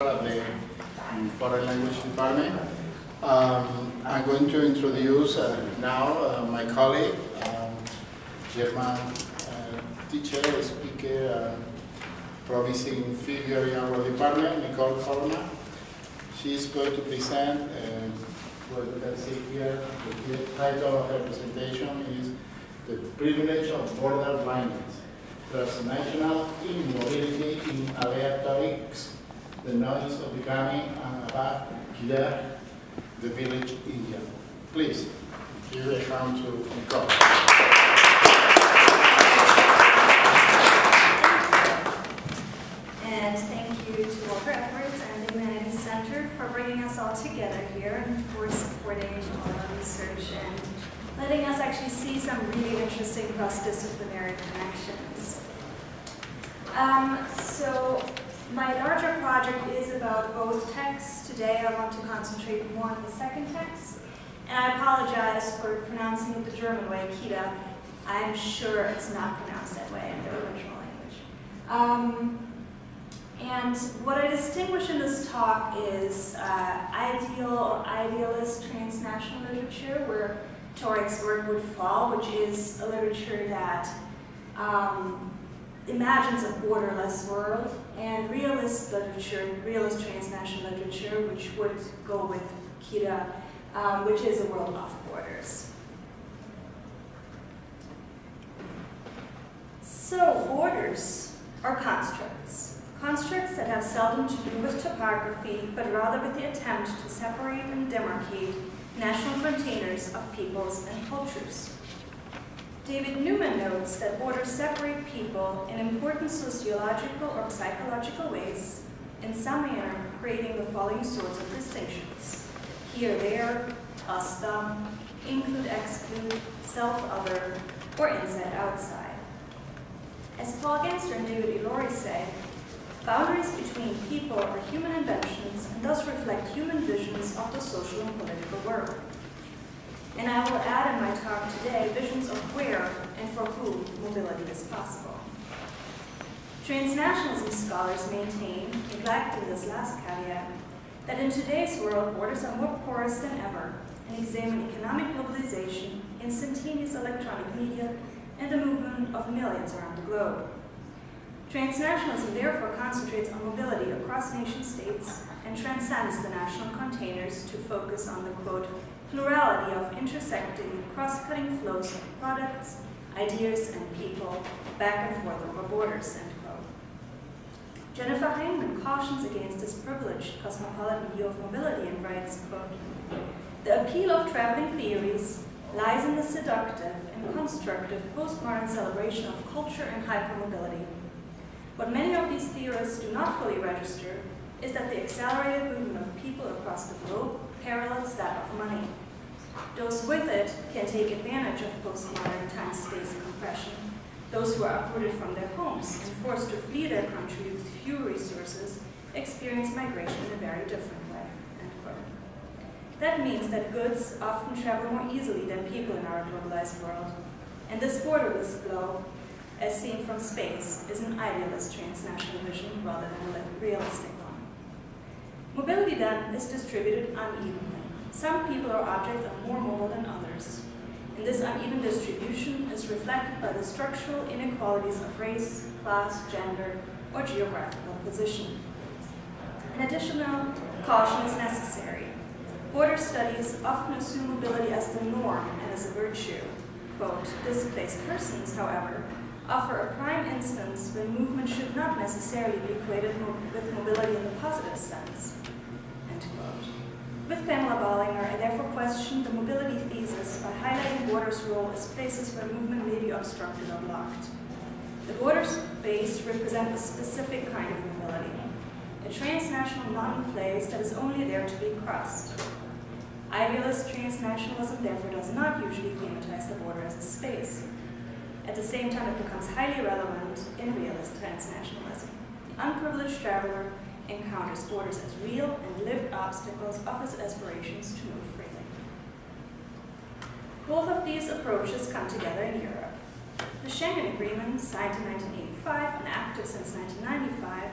Of the Foreign Language Department. I'm going to introduce now my colleague, German teacher, speaker, promising figure in our department, Coleman. She's going to present what you can see here. The title of her presentation is The Privilege of Border Blindness, Transnational Immobility in Aleatorics, the noise of becoming an abad Kidder, the village India. Please, give a hand to Nicole. And thank you to Walker Edwards and the Humanities Center for bringing us all together here and for supporting all our research and letting us actually see some really interesting cross-disciplinary connections. So my larger project is about both texts. Today I want to concentrate more on the second text. And I apologize for pronouncing it the German way, Kita. I'm sure it's not pronounced that way in the original language. And what I distinguish in this talk is ideal or idealist transnational literature, where Torik's work would fall, which is a literature that imagines a borderless world, and realist literature, realist transnational literature, which would go with Kira, which is a world off borders. So borders are constructs. Constructs that have seldom to do with topography, but rather with the attempt to separate and demarcate national containers of peoples and cultures. David Newman notes that borders separate people in important sociological or psychological ways, in some manner creating the following sorts of distinctions: here, there, us, them, include, exclude, self-other, or inside, outside. As Paul Genster and David Ilori say, boundaries between people are human inventions and thus reflect human visions of the social and political world. And I will add in my talk today visions of where and for whom mobility is possible. Transnationalism scholars maintain, neglecting this last caveat, that in today's world borders are more porous than ever, and examine economic globalization, instantaneous electronic media, and the movement of millions around the globe. Transnationalism therefore concentrates on mobility across nation states and transcends the national containers to focus on the, quote, plurality of intersecting, cross-cutting flows of products, ideas, and people back and forth over borders, end quote. Jennifer Heinemann cautions against this privileged cosmopolitan view of mobility and writes, quote, the appeal of traveling theories lies in the seductive and constructive postmodern celebration of culture and hypermobility. What many of these theorists do not fully register is that the accelerated movement of people across the globe parallels that of money. Those with it can take advantage of postmodern time-space compression. Those who are uprooted from their homes and forced to flee their country with few resources experience migration in a very different way, end quote. That means that goods often travel more easily than people in our globalized world. And this borderless globe, as seen from space, is an idealist transnational vision rather than a realistic one. Mobility, then, is distributed unevenly. Some people or objects are more mobile than others. And this uneven distribution is reflected by the structural inequalities of race, class, gender, or geographical position. An additional caution is necessary. Border studies often assume mobility as the norm and as a virtue. Quote, displaced persons, however, offer a prime instance when movement should not necessarily be equated with mobility in the positive sense. End quote. With Pamela Bollinger, I therefore questioned the mobility thesis by highlighting borders' role as places where movement may be obstructed or blocked. The border space represent a specific kind of mobility, a transnational non-place that is only there to be crossed. Idealist transnationalism therefore does not usually thematize the border as a space. At the same time, it becomes highly relevant in realist transnationalism. The unprivileged traveler encounters borders as real and lived obstacles of his aspirations to move freely. Both of these approaches come together in Europe. The Schengen Agreement, signed in 1985 and active since 1995,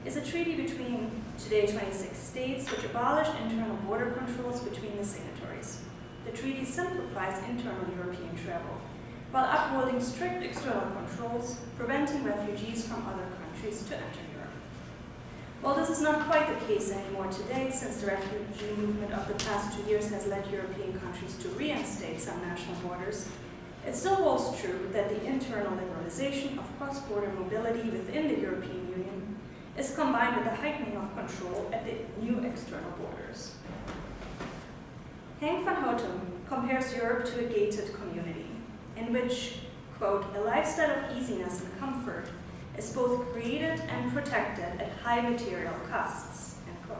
is a treaty between today 26 states, which abolished internal border controls between the signatories. The treaty simplifies internal European travel, while upholding strict external controls, preventing refugees from other countries to enter Europe. While this is not quite the case anymore today, since the refugee movement of the past 2 years has led European countries to reinstate some national borders, it still holds true that the internal liberalization of cross-border mobility within the European Union is combined with the heightening of control at the new external borders. Henk van Houten compares Europe to a gated community, in which, quote, a lifestyle of easiness and comfort is both created and protected at high material costs, end quote.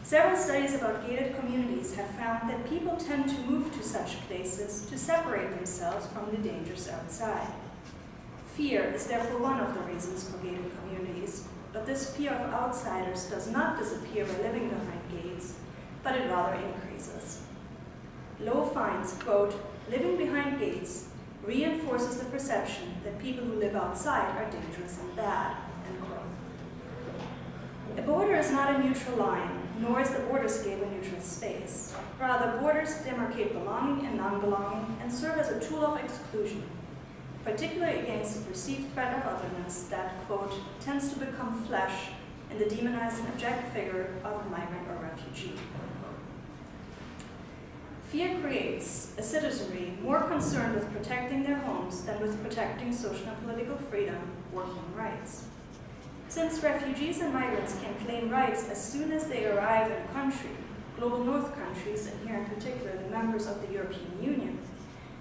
Several studies about gated communities have found that people tend to move to such places to separate themselves from the dangers outside. Fear is therefore one of the reasons for gated communities, but this fear of outsiders does not disappear by living behind gates, but it rather increases. Lowe finds, quote, living behind gates reinforces the perception that people who live outside are dangerous and bad, end quote. A border is not a neutral line, nor is the borderscape a neutral space. Rather, borders demarcate belonging and non-belonging and serve as a tool of exclusion, particularly against the perceived threat of otherness that, quote, tends to become flesh in the demonized and abject figure of a migrant or refugee. Fear creates a citizenry more concerned with protecting their homes than with protecting social and political freedom or human rights. Since refugees and migrants can claim rights as soon as they arrive in a country, global north countries, and here in particular the members of the European Union,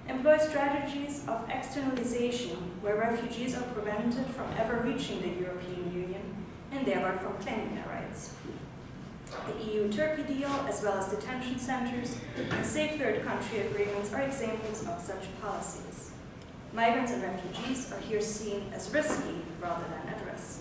employ strategies of externalization where refugees are prevented from ever reaching the European Union and thereby from claiming their rights. The EU-Turkey deal, as well as detention centers and safe third country agreements, are examples of such policies. Migrants and refugees are here seen as risky rather than at risk.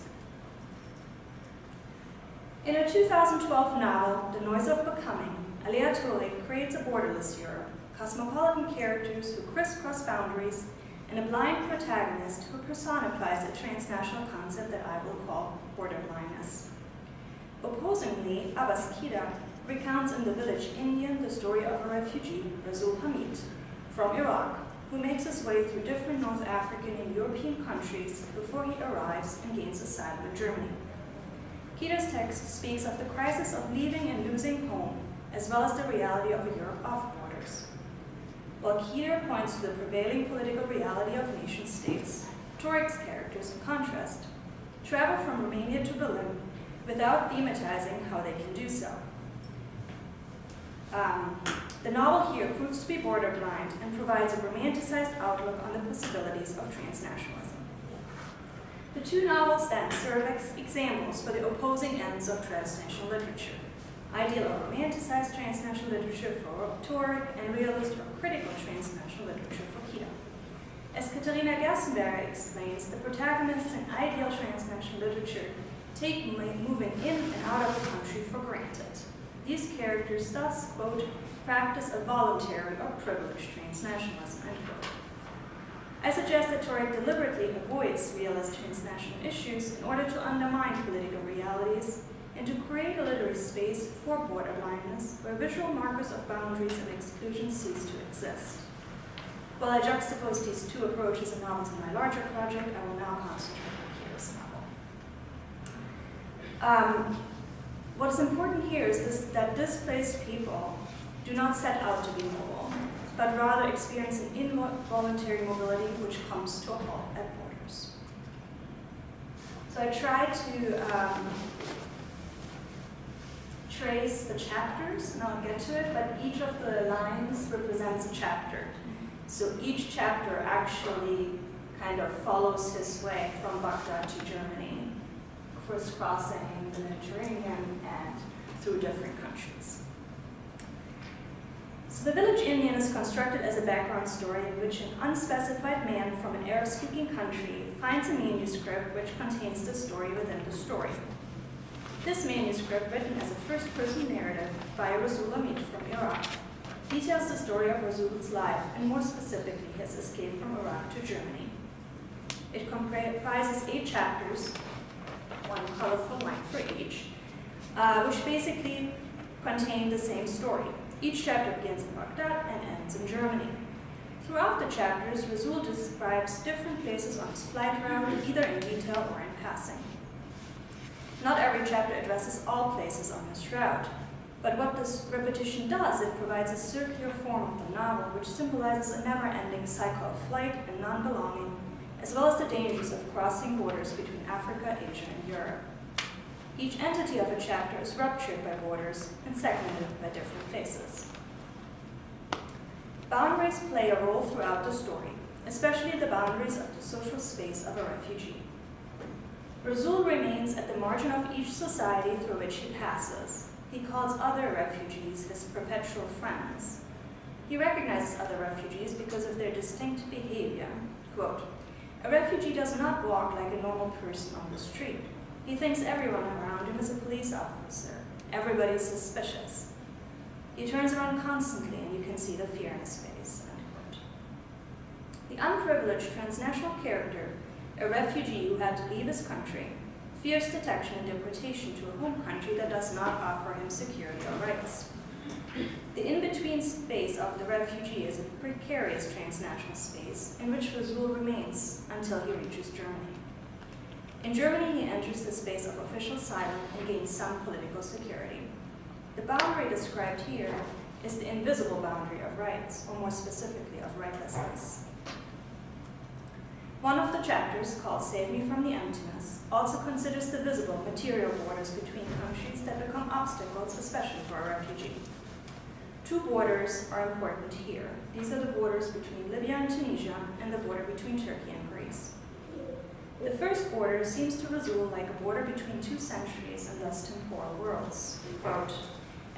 In a 2012 novel, The Noise of Becoming, Alea Tole creates a borderless Europe, cosmopolitan characters who crisscross boundaries, and a blind protagonist who personifies a transnational concept that I will call border blindness. Opposingly, Abbas Kida recounts in The Village Indian the story of a refugee, Rasul Hamid, from Iraq, who makes his way through different North African and European countries before he arrives and gains asylum in Germany. Kida's text speaks of the crisis of leaving and losing home, as well as the reality of a Europe off borders. While Kida points to the prevailing political reality of nation-states, Torik's characters, in contrast, travel from Romania to Berlin without thematizing how they can do so. The novel here proves to be border blind and provides a romanticized outlook on the possibilities of transnationalism. The two novels then serve as examples for the opposing ends of transnational literature: ideal or romanticized transnational literature for Torik, and realist or critical transnational literature for Kida. As Katharina Gerstenberger explains, the protagonists in ideal transnational literature take moving in and out of the country for granted. These characters thus, quote, practice a voluntary or privileged transnationalism, end quote. I suggest that Torik deliberately avoids realist transnational issues in order to undermine political realities and to create a literary space for border blindness where visual markers of boundaries and exclusion cease to exist. While I juxtapose these two approaches in novels in my larger project, I will now concentrate on Kida's novel. What is important here is that displaced people do not set out to be mobile, but rather experience an involuntary mobility which comes to a halt at borders. So I try to trace the chapters, and I'll get to it, but each of the lines represents a chapter. So each chapter actually kind of follows his way from Baghdad to Germany, crisscrossing the Mediterranean and through different countries. So The Village Indian is constructed as a background story in which an unspecified man from an Arab-speaking country finds a manuscript which contains the story within the story. This manuscript, written as a first-person narrative by Rasul Hamid from Iraq, details the story of Rasul's life, and more specifically his escape from Iraq to Germany. It comprises 8 chapters, one colorful line for each, which basically contain the same story. Each chapter begins in Baghdad and ends in Germany. Throughout the chapters, Rasul describes different places on his flight route, either in detail or in passing. Not every chapter addresses all places on his route, but what this repetition does, it provides a circular form of the novel which symbolizes a never-ending cycle of flight and non-belonging, as well as the dangers of crossing borders between Africa, Asia, and Europe. Each entity of a chapter is ruptured by borders and segmented by different places. Boundaries play a role throughout the story, especially the boundaries of the social space of a refugee. Rasul remains at the margin of each society through which he passes. He calls other refugees his perpetual friends. He recognizes other refugees because of their distinct behavior. Quote, "A refugee does not walk like a normal person on the street. He thinks everyone around him is a police officer. Everybody is suspicious. He turns around constantly and you can see the fear in his face." End quote. The unprivileged transnational character, a refugee who had to leave his country, fears detection and deportation to a home country that does not offer him security or rights. The in-between space of the refugee is a precarious transnational space in which Rasul remains until he reaches Germany. In Germany, he enters the space of official asylum and gains some political security. The boundary described here is the invisible boundary of rights, or more specifically of rightlessness. One of the chapters, called Save Me from the Emptiness, also considers the visible material borders between countries that become obstacles, especially for a refugee. Two borders are important here. These are the borders between Libya and Tunisia and the border between Turkey and Greece. The first border seems to Rasul like a border between two centuries and thus temporal worlds. Quote,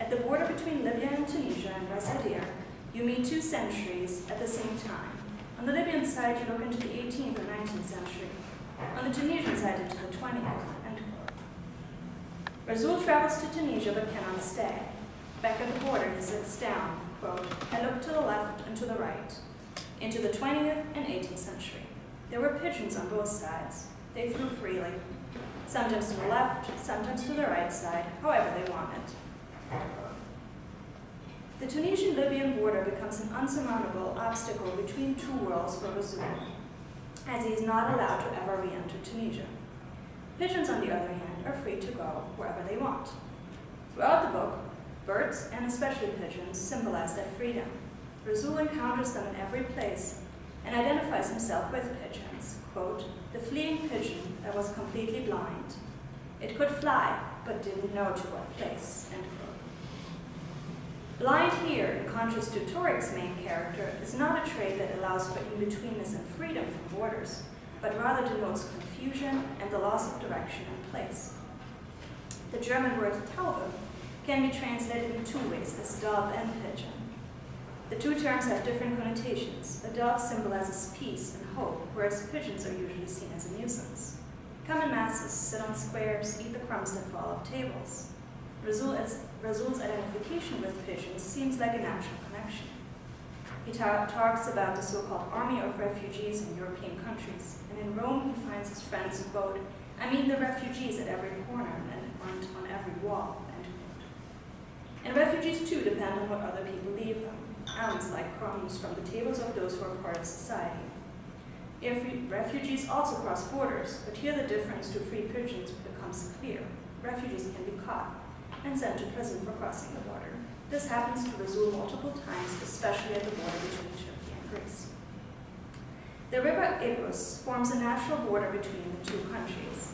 "At the border between Libya and Tunisia and Ras Adir, you meet two centuries at the same time. On the Libyan side, you look into the 18th or 19th century. On the Tunisian side, into the 20th. End quote. Rasul travels to Tunisia but cannot stay. Back at the border, he sits down. Quote, "I look to the left and to the right, into the 20th and 18th century. There were pigeons on both sides. They flew freely, sometimes to the left, sometimes to the right side, however they wanted." The Tunisian-Libyan border becomes an unsurmountable obstacle between two worlds for Rasul, as he is not allowed to ever re-enter Tunisia. Pigeons, on the other hand, are free to go wherever they want. Throughout the book, birds, and especially pigeons, symbolize that freedom. Rasul encounters them in every place and identifies himself with pigeons. Quote, "The fleeing pigeon that was completely blind. It could fly, but didn't know to what place." End quote. Blind here, in contrast to Torik's main character, is not a trait that allows for in-betweenness and freedom from borders, but rather denotes confusion and the loss of direction and place. The German word Taube can be translated in two ways, as dove and pigeon. The two terms have different connotations. A dove symbolizes peace and hope, whereas pigeons are usually seen as a nuisance. Come in masses, sit on squares, eat the crumbs that fall off tables. Rasul's identification with pigeons seems like a natural connection. He talks about the so-called army of refugees in European countries, and in Rome he finds his friends, quote, "I mean the refugees at every corner and on every wall," end quote. And refugees too depend on what other people leave them, alms like crumbs from the tables of those who are part of society. Refugees also cross borders, but here the difference to free pigeons becomes clear. Refugees can be caught and sent to prison for crossing the border. This happens to Rasul multiple times, especially at the border between Turkey and Greece. The river Ebrus forms a natural border between the two countries.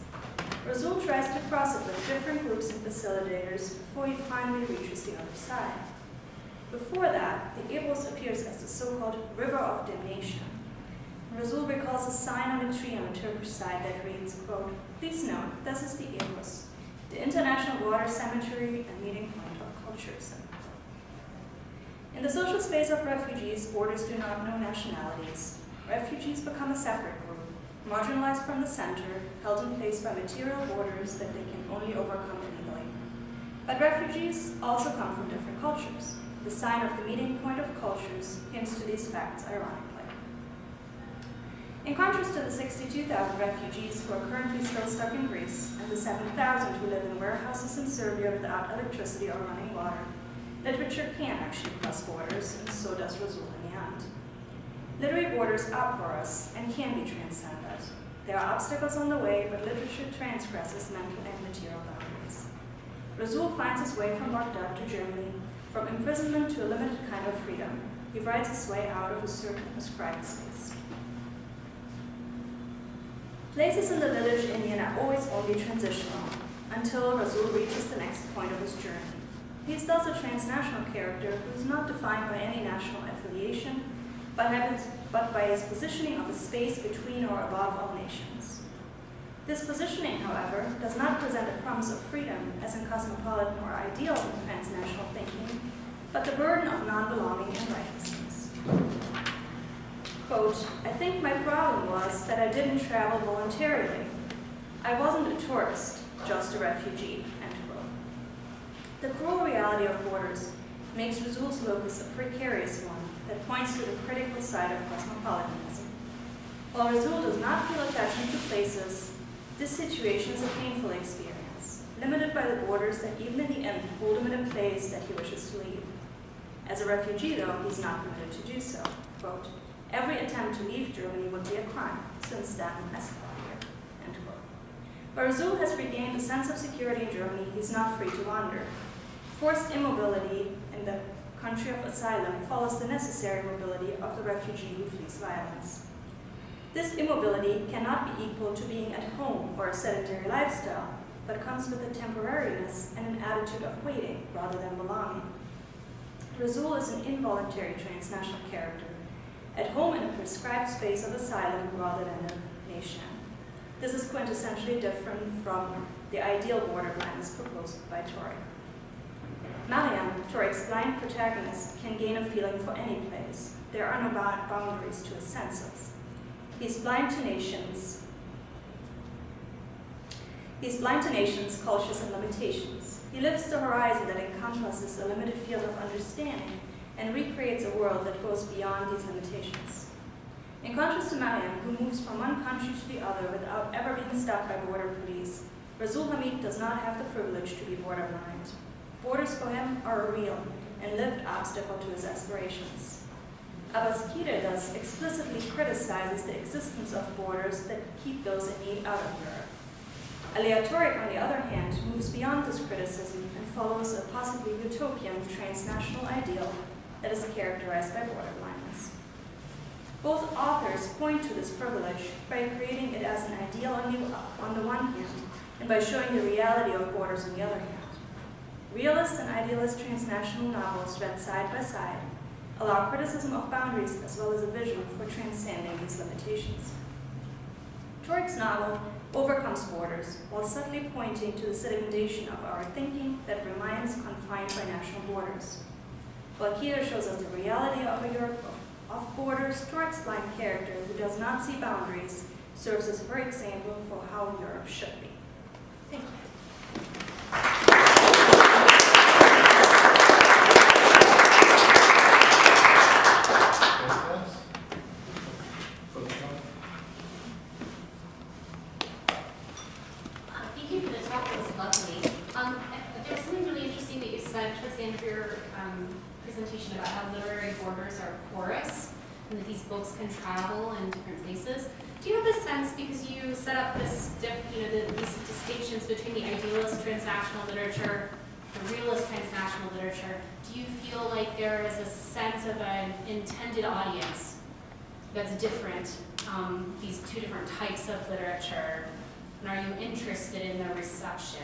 Rasul tries to cross it with different groups of facilitators before he finally reaches the other side. Before that, the Ebrus appears as the so-called River of Damnation. Rasul recalls a sign on a tree on the Turkish side that reads, quote, "Please note, this is the Ebrus, the international water cemetery and meeting point of cultures." In the social space of refugees, borders do not know nationalities. Refugees become a separate group, marginalized from the center, held in place by material borders that they can only overcome illegally. But refugees also come from different cultures. The sign of the meeting point of cultures hints to these facts ironically. In contrast to the 62,000 refugees who are currently still stuck in Greece and the 7,000 who live in warehouses in Serbia without electricity or running water, literature can actually cross borders, and so does Rasul in the end. Literary borders are porous and can be transcended. There are obstacles on the way, but literature transgresses mental and material boundaries. Rasul finds his way from Baghdad to Germany, from imprisonment to a limited kind of freedom. He writes his way out of a certain prescribed space. Places in the village Indian are always only transitional, until Rasul reaches the next point of his journey. He is thus a transnational character who is not defined by any national affiliation, but by his positioning of a space between or above all nations. This positioning, however, does not present a promise of freedom, as in cosmopolitan or ideal transnational thinking, but the burden of non-belonging and rightlessness. Quote, "I think my problem was that I didn't travel voluntarily. I wasn't a tourist, just a refugee," end quote. The cruel reality of borders makes Rasul's locus a precarious one that points to the critical side of cosmopolitanism. While Rasul does not feel attachment to places, this situation is a painful experience, limited by the borders that even in the end hold him in a place that he wishes to leave. As a refugee, though, he's not permitted to do so. Quote, "Every attempt to leave Germany would be a crime, since then I settled here," end quote. But Rasul has regained a sense of security in Germany. He's not free to wander. Forced immobility in the country of asylum follows the necessary mobility of the refugee who flees violence. This immobility cannot be equal to being at home or a sedentary lifestyle, but comes with a temporariness and an attitude of waiting rather than belonging. Rasul is an involuntary transnational character, at home in a prescribed space of asylum rather than a nation. This is quintessentially different from the ideal borderlands proposed by Torek. Mariam, Torek's blind protagonist, can gain a feeling for any place. There are no boundaries to his senses. He's blind to nations. He's blind to nations, cultures, and limitations. He lifts the horizon that encompasses a limited field of understanding and recreates a world that goes beyond these limitations. In contrast to Mariam, who moves from one country to the other without ever being stopped by border police, Rasul Hamid does not have the privilege to be borderlined. Borders for him are a real and lived obstacle to his aspirations. Abbas Kider thus explicitly criticizes the existence of borders that keep those in need out of Europe. Alea Torek, on the other hand, moves beyond this criticism and follows a possibly utopian transnational ideal that is characterized by borderblindness. Both authors point to this privilege by creating it as an ideal on the one hand and by showing the reality of borders on the other hand. Realist and idealist transnational novels read side by side allow criticism of boundaries as well as a vision for transcending these limitations. Torek's novel overcomes borders while subtly pointing to the sedimentation of our thinking that remains confined by national borders. While Kider shows us the reality of a Europe of borders, Torek's blind character, who does not see boundaries, serves as a great example for how Europe should be. Thank you. Presentation about how literary borders are porous and that these books can travel in different places. Do you have a sense, because you set up this, these distinctions between the idealist transnational literature, the realist transnational literature, do you feel like there is a sense of an intended audience that's different, these two different types of literature, and are you interested in their reception?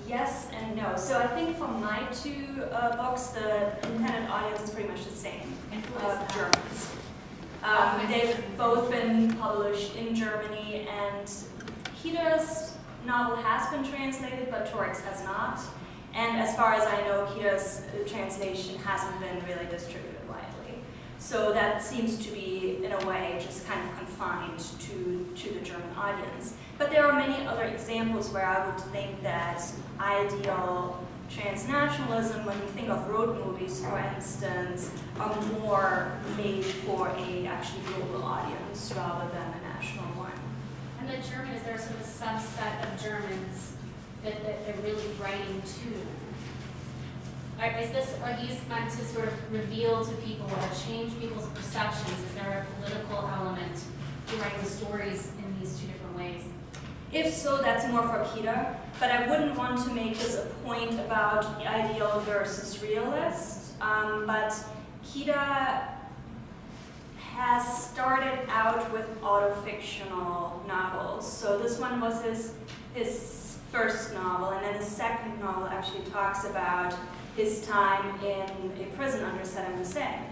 Yes and no. So I think for my two books, the intended audience is pretty much the same. And who is that? Germans. They've both been published in Germany, and Kider's novel has been translated, but Torek's has not. And as far as I know, Kider's translation hasn't been really distributed widely. So that seems to be, in a way, just kind of confined to the German audience. But there are many other examples where I would think that ideal transnationalism, when we think of road movies, for instance, are more made for a actually global audience rather than a national one. And the German, is there sort of a subset of Germans that they're really writing to? Are these meant to sort of reveal to people or change people's perceptions? Is there a political element to writing stories in these two different ways? If so, that's more for Kita, but I wouldn't want to make this a point about ideal versus realist. But Kita has started out with autofictional novels. So this one was his first novel, and then his second novel actually talks about his time in a prison under Saddam Hussein.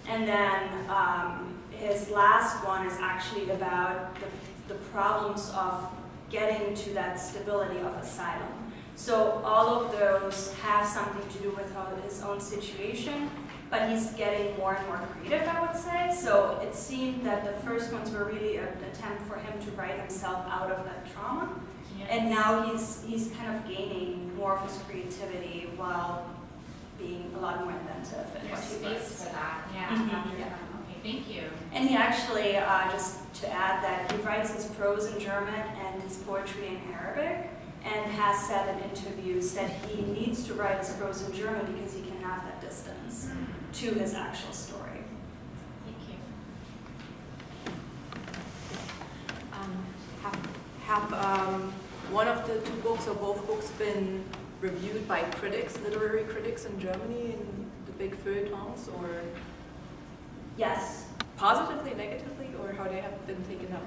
And then his last one is actually about the problems of getting to that stability of asylum. So all of those have something to do with his own situation, but he's getting more and more creative, I would say. So it seemed that the first ones were really an attempt for him to write himself out of that trauma. Yes. And now he's kind of gaining more of his creativity while being a lot more inventive in what he does. Space for that, yeah. Yeah. Okay, thank you. And he actually, just to add that, he writes his prose in German and his poetry in Arabic, and has said in interviews that he needs to write his prose in German because he can have that distance to his actual story. Thank you. Have one of the two books or both books been reviewed by critics, literary critics in Germany, in the big feuilletons, or Yes. positively, negatively, or how they have been taken up?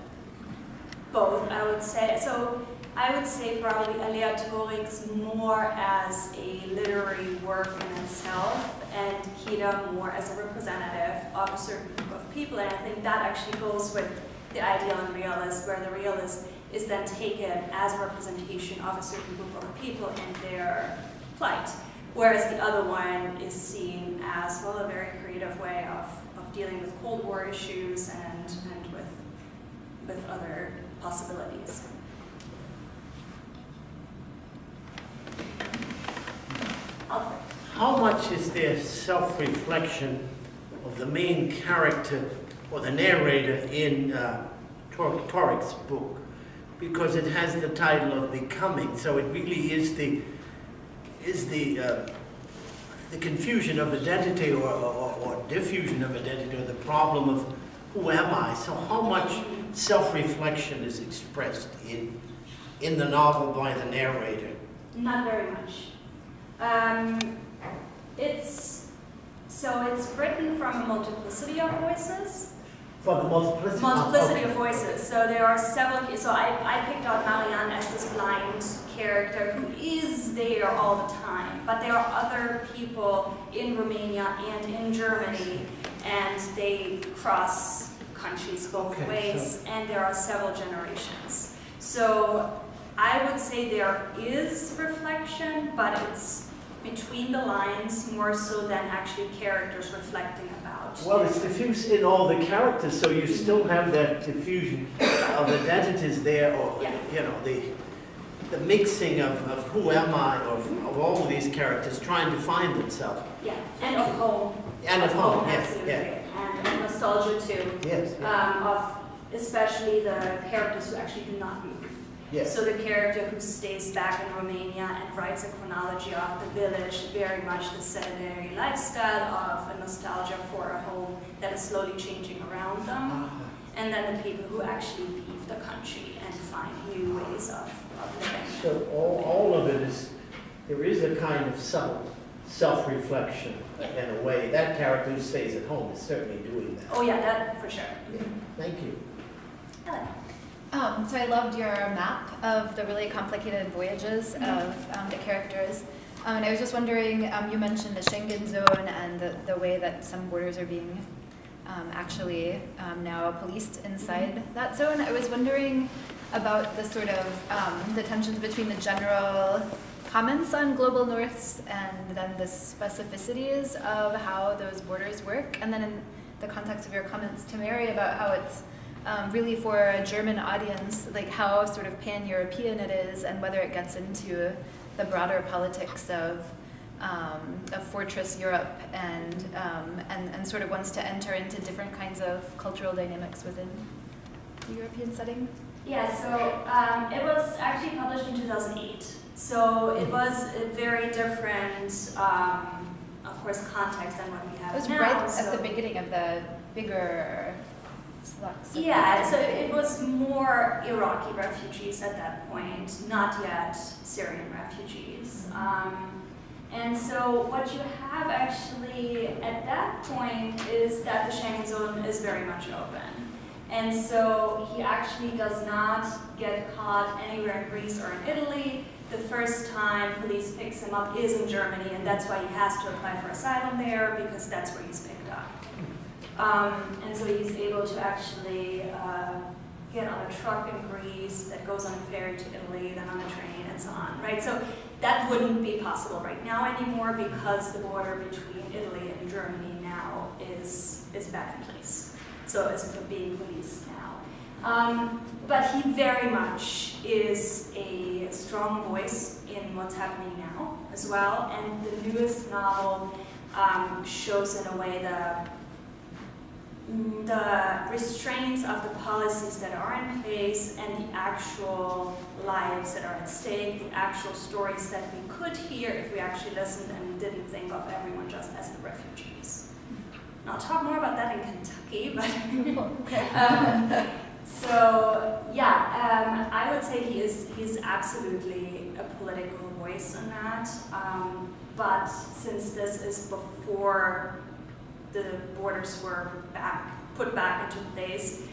Both, I would say. So I would say probably Aleatorix more as a literary work in itself, and Kita more as a representative of a certain group of people. And I think that actually goes with the ideal and realist, where the realist is then taken as a representation of a certain group of people and their plight. Whereas the other one is seen as, well, a very creative way of dealing with Cold War issues and with other possibilities. Alfred. How much is there self-reflection of the main character or the narrator in Torik's book? Because it has the title of Becoming, so it really is the confusion of identity or diffusion of identity, or the problem of who am I? So how much self-reflection is expressed in the novel by the narrator? Not very much. It's written from a multiplicity of voices. For the multiplicity? Multiplicity of voices. So there are several. So I picked out Marianne as this blind character who is there all the time, but there are other people in Romania and in Germany, and they cross countries both ways, sure. And there are several generations. So I would say there is reflection, but it's between the lines more so than actually characters reflecting about. Well, it's diffused in all the characters, so you still have that diffusion of identities there, or you know, the mixing of who am I, of all of these characters trying to find themselves. Yeah, and of home. And of home, yes, absolutely. yeah. And nostalgia too. Yes. Of especially the characters who actually do not move. Yes. So the character who stays back in Romania and writes a chronology of the village, very much the sedentary lifestyle of a nostalgia for a home that is slowly changing around them. And then the people who actually leave the country and find new ways of living. So all of it is, there is a kind of subtle self-reflection in a way. That character who stays at home is certainly doing that. Oh yeah, that for sure. Yeah. Thank you. Ellen. So I loved your map of the really complicated voyages of the characters. And I was just wondering, you mentioned the Schengen zone and the way that some borders are being actually now policed inside that zone. I was wondering about the sort of the tensions between the general comments on global norths and then the specificities of how those borders work. And then in the context of your comments to Mary about how it's really for a German audience, like how sort of pan-European it is and whether it gets into the broader politics of fortress Europe, and sort of wants to enter into different kinds of cultural dynamics within the European setting? Yeah, so it was actually published in 2008. So it was a very different, of course, context than what we have now. It was right at the beginning of the bigger flux. Yeah, so it was more Iraqi refugees at that point, not yet Syrian refugees. And so what you have actually at that point is that the Schengen zone is very much open. And so he actually does not get caught anywhere in Greece or in Italy. The first time police picks him up is in Germany, and that's why he has to apply for asylum there, because that's where he's picked up. And so he's able to actually get on a truck in Greece that goes on a ferry to Italy, then on a train, and so on, right? So that wouldn't be possible right now anymore, because the border between Italy and Germany now is back in place. So it's being policed now. But he very much is a strong voice in what's happening now as well. And the newest novel shows in a way the restraints of the policies that are in place and the actual lives that are at stake, the actual stories that we could hear if we actually listened and didn't think of everyone just as the refugees. And I'll talk more about that in Kentucky, but so yeah, I would say he's absolutely a political voice in that. But since this is before the borders were put back into place,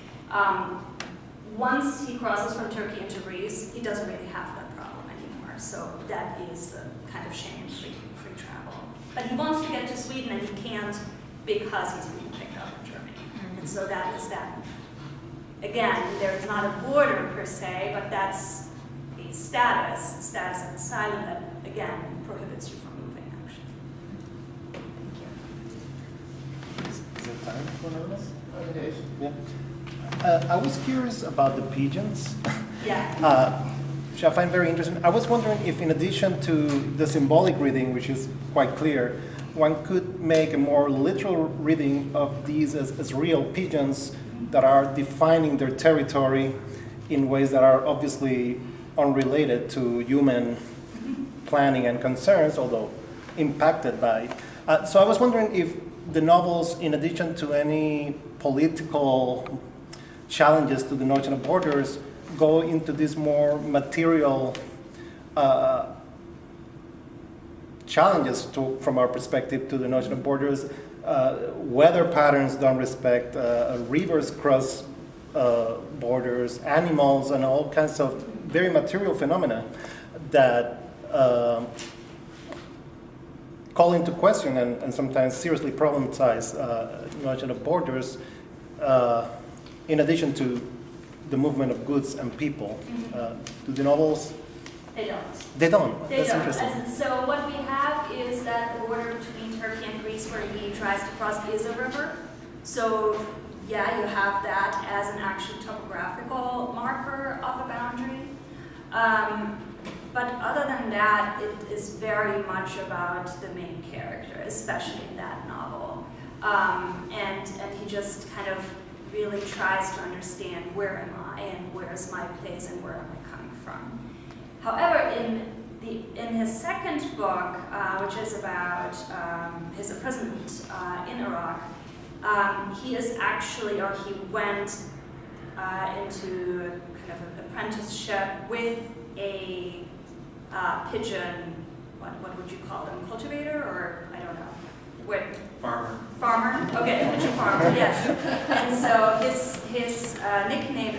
once he crosses from Turkey into Greece, he doesn't really have that problem anymore. So that is the kind of shame-free travel. But he wants to get to Sweden and he can't because he's being picked up in Germany. And so that is that. Again, there's not a border per se, but that's a status of asylum that, again, prohibits you from moving, actually. Is it time for another one? Okay. Yeah. I was curious about the pigeons, Yeah. which I find very interesting. I was wondering if, in addition to the symbolic reading, which is quite clear, one could make a more literal reading of these as real pigeons that are defining their territory in ways that are obviously unrelated to human planning and concerns, although impacted by. So I was wondering if the novels, in addition to any political challenges to the notion of borders, go into this more material challenges from our perspective to the notion of borders. Weather patterns don't respect, rivers cross borders, animals, and all kinds of very material phenomena that call into question and sometimes seriously problematize the notion of borders, in addition to the movement of goods and people. Do the novels? They don't. They don't. They That's don't. interesting. And so what we have is that the border between Turkey and Greece where he tries to cross is a river. So yeah, you have that as an actual topographical marker of a boundary. But other than that, it is very much about the main character, especially in that novel. And he just kind of really tries to understand where am I and where is my place and where am I coming from. However, in his second book, which is about his imprisonment in Iraq, he is actually, or he went into kind of an apprenticeship with a pigeon, what would you call them, cultivator, or I don't know. Farmer. Okay, pigeon farmer, yes. And so his nickname